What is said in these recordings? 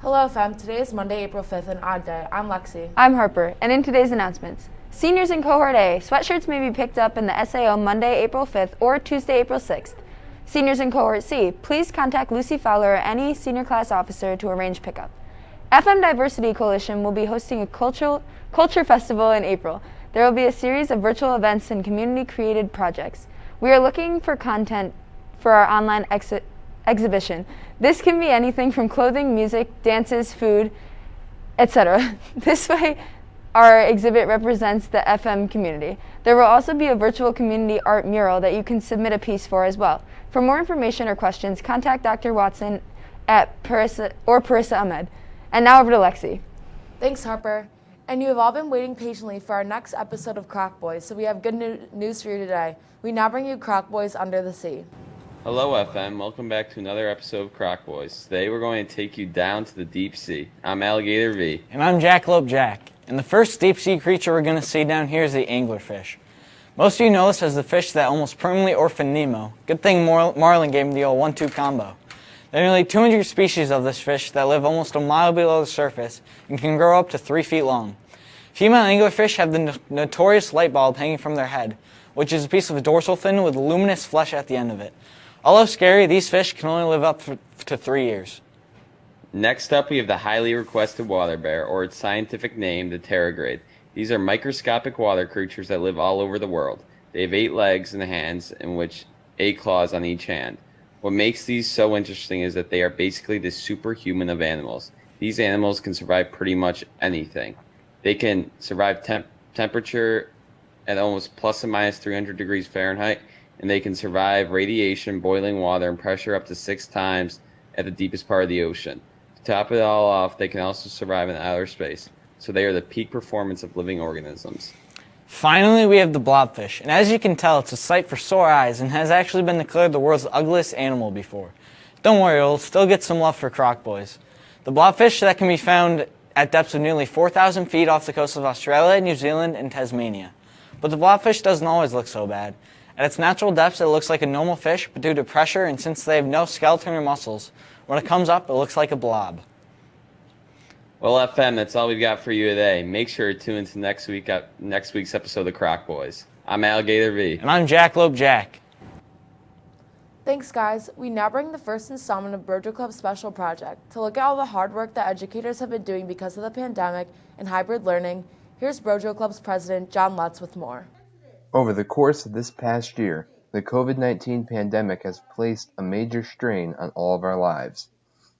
Hello, fam. Today is Monday, April 5th, an odd day. I'm Lexi. I'm Harper, and in today's announcements, seniors in Cohort A, sweatshirts may be picked up in the SAO Monday, April 5th or Tuesday, April 6th. Seniors in Cohort C, please contact Lucy Fowler or any senior class officer to arrange pickup. FM Diversity Coalition will be hosting a culture festival in April. There will be a series of virtual events and community-created projects. We are looking for content for our online exhibition. This can be anything from clothing, music, dances, food, etc. This way, our exhibit represents the FM community. There will also be a virtual community art mural that you can submit a piece for as well. For more information or questions, contact Dr. Watson at Parissa Ahmed. And now over to Lexi. Thanks, Harper. And you have all been waiting patiently for our next episode of Croc Boys, so we have good news for you today. We now bring you Croc Boys Under the Sea. Hello, FM. Welcome back to another episode of Croc Boys. Today we're going to take you down to the deep sea. I'm Alligator V. And I'm Jackalope Jack. And the first deep sea creature we're going to see down here is the anglerfish. Most of you know this as the fish that almost permanently orphaned Nemo. Good thing Marlin gave him the old 1-2 combo. There are nearly 200 species of this fish that live almost a mile below the surface and can grow up to 3 feet long. Female anglerfish have the notorious light bulb hanging from their head, which is a piece of dorsal fin with luminous flesh at the end of it. Although scary, these fish can only live up to 3 years. Next up, we have the highly requested water bear, or its scientific name, the tardigrade. These are microscopic water creatures that live all over the world. They have 8 legs and hands, in which 8 claws on each hand. What makes these so interesting is that they are basically the superhuman of animals. These animals can survive pretty much anything. They can survive temperature at almost plus or minus 300 degrees Fahrenheit, and they can survive radiation, boiling water, and pressure up to 6 times at the deepest part of the ocean. To top it all off, they can also survive in outer space, so they are the peak performance of living organisms. Finally, we have the blobfish, and as you can tell, it's a sight for sore eyes and has actually been declared the world's ugliest animal before. Don't worry, it'll still get some love for Croc Boys. The blobfish that can be found at depths of nearly 4,000 feet off the coast of Australia, New Zealand, and Tasmania. But the blobfish doesn't always look so bad. At its natural depths, it looks like a normal fish, but due to pressure and since they have no skeleton or muscles, when it comes up, it looks like a blob. Well, FM, that's all we've got for you today. Make sure to tune into next week's episode of Croc Boys. I'm Alligator V. And I'm Jackalope Jack. Thanks, guys. We now bring the first installment of Brojo Club's special project. To look at all the hard work that educators have been doing because of the pandemic and hybrid learning, here's Brojo Club's president, John Lutz, with more. Over the course of this past year, the COVID-19 pandemic has placed a major strain on all of our lives.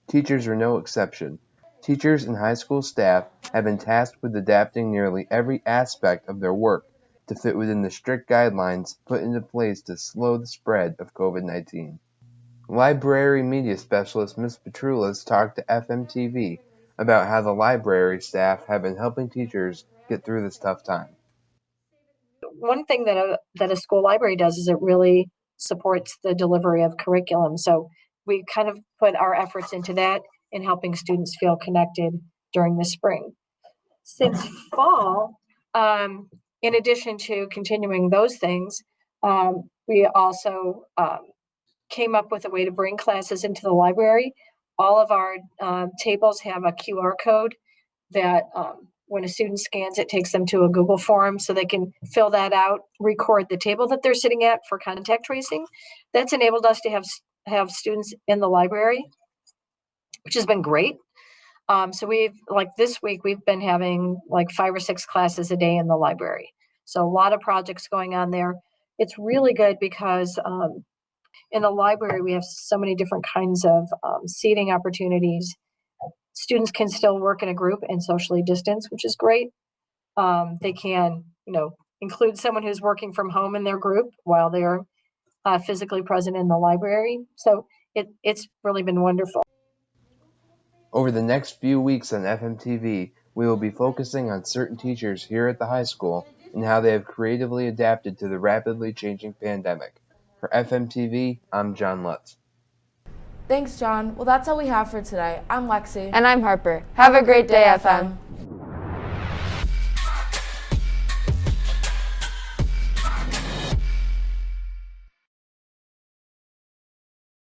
Teachers are no exception. Teachers and high school staff have been tasked with adapting nearly every aspect of their work to fit within the strict guidelines put into place to slow the spread of COVID-19. Library media specialist Ms. Petrulas talked to FMTV about how the library staff have been helping teachers get through this tough time. One thing that a school library does is it really supports the delivery of curriculum. So we kind of put our efforts into that in helping students feel connected during the spring. Since fall, in addition to continuing those things, we also came up with a way to bring classes into the library. All of our tables have a QR code that when a student scans it, takes them to a Google form so they can fill that out, record the table that they're sitting at for contact tracing. That's enabled us to have students in the library, which has been great. So this week, we've been having 5 or 6 classes a day in the library. So a lot of projects going on there. It's really good because in the library, we have so many different kinds of seating opportunities. Students can still work in a group and socially distance, which is great. They can, include someone who's working from home in their group while they're physically present in the library. So it's really been wonderful. Over the next few weeks on FMTV, we will be focusing on certain teachers here at the high school and how they have creatively adapted to the rapidly changing pandemic. For FMTV, I'm John Lutz. Thanks, John. Well, that's all we have for today. I'm Lexi. And I'm Harper. Have a great day, FM.